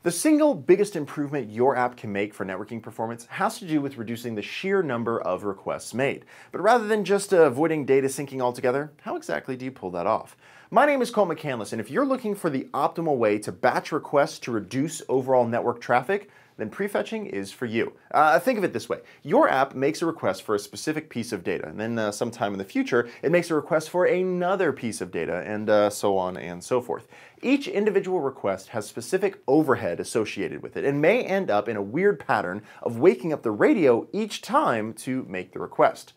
The single biggest improvement your app can make for networking performance has to do with reducing the sheer number of requests made. But rather than just avoiding data syncing altogether, how exactly do you pull that off? My name is Colt McAnlis, and if you're looking for the optimal way to batch requests to reduce overall network traffic, then prefetching is for you. Think of it this way. Your app makes a request for a specific piece of data, and then sometime in the future, it makes a request for another piece of data, and so on and so forth. Each individual request has specific overhead associated with it, and may end up in a weird pattern of waking up the radio each time to make the request.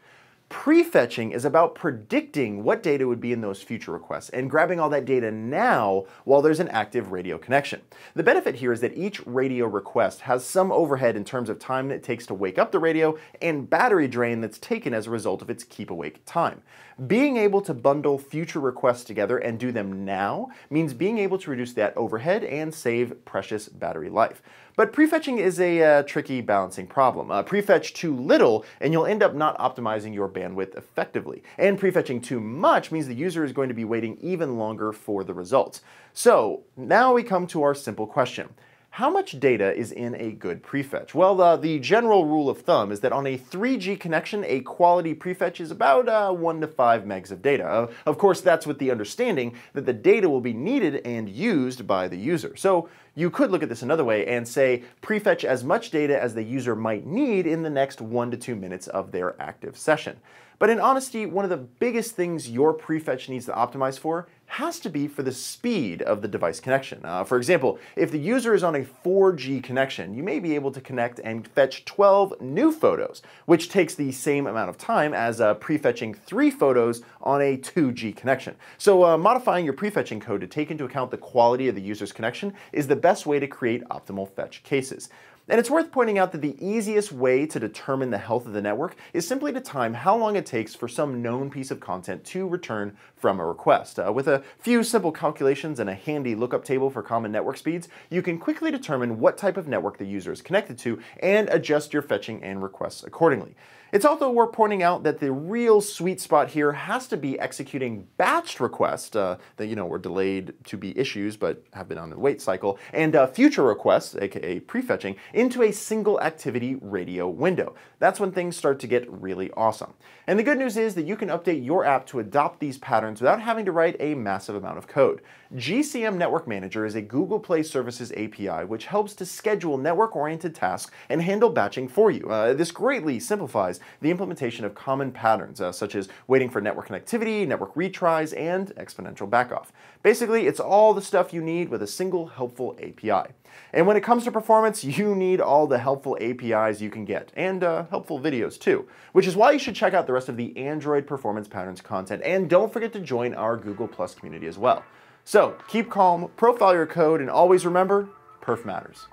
Prefetching is about predicting what data would be in those future requests and grabbing all that data now while there's an active radio connection. The benefit here is that each radio request has some overhead in terms of time that it takes to wake up the radio and battery drain that's taken as a result of its keep awake time. Being able to bundle future requests together and do them now means being able to reduce that overhead and save precious battery life. But prefetching is a tricky balancing problem. Prefetch too little and you'll end up not optimizing your bandwidth effectively. And prefetching too much means the user is going to be waiting even longer for the results. So now we come to our simple question. How much data is in a good prefetch? Well, the general rule of thumb is that on a 3G connection, a quality prefetch is about 1 to 5 megs of data. Of course, that's with the understanding that the data will be needed and used by the user. So you could look at this another way and say prefetch as much data as the user might need in the next 1 to 2 minutes of their active session. But in honesty, one of the biggest things your prefetch needs to optimize for has to be for the speed of the device connection. For example, if the user is on a 4G connection, you may be able to connect and fetch 12 new photos, which takes the same amount of time as prefetching 3 photos on a 2G connection. So modifying your prefetching code to take into account the quality of the user's connection is the best way to create optimal fetch cases. And it's worth pointing out that the easiest way to determine the health of the network is simply to time how long it takes for some known piece of content to return from a request. With a few simple calculations and a handy lookup table for common network speeds, you can quickly determine what type of network the user is connected to and adjust your fetching and requests accordingly. It's also worth pointing out that the real sweet spot here has to be executing batched requests that were delayed to be issues but have been on the wait cycle, and future requests, aka prefetching, into a single activity radio window. That's when things start to get really awesome. And the good news is that you can update your app to adopt these patterns without having to write a massive amount of code. GCM Network Manager is a Google Play Services API which helps to schedule network-oriented tasks and handle batching for you. This greatly simplifies the implementation of common patterns such as waiting for network connectivity, network retries, and exponential backoff. Basically, it's all the stuff you need with a single helpful API. And when it comes to performance, you need all the helpful APIs you can get, and helpful videos too, which is why you should check out the rest of the Android Performance Patterns content, and don't forget to join our Google Plus community as well. So keep calm, profile your code, and always remember, perf matters.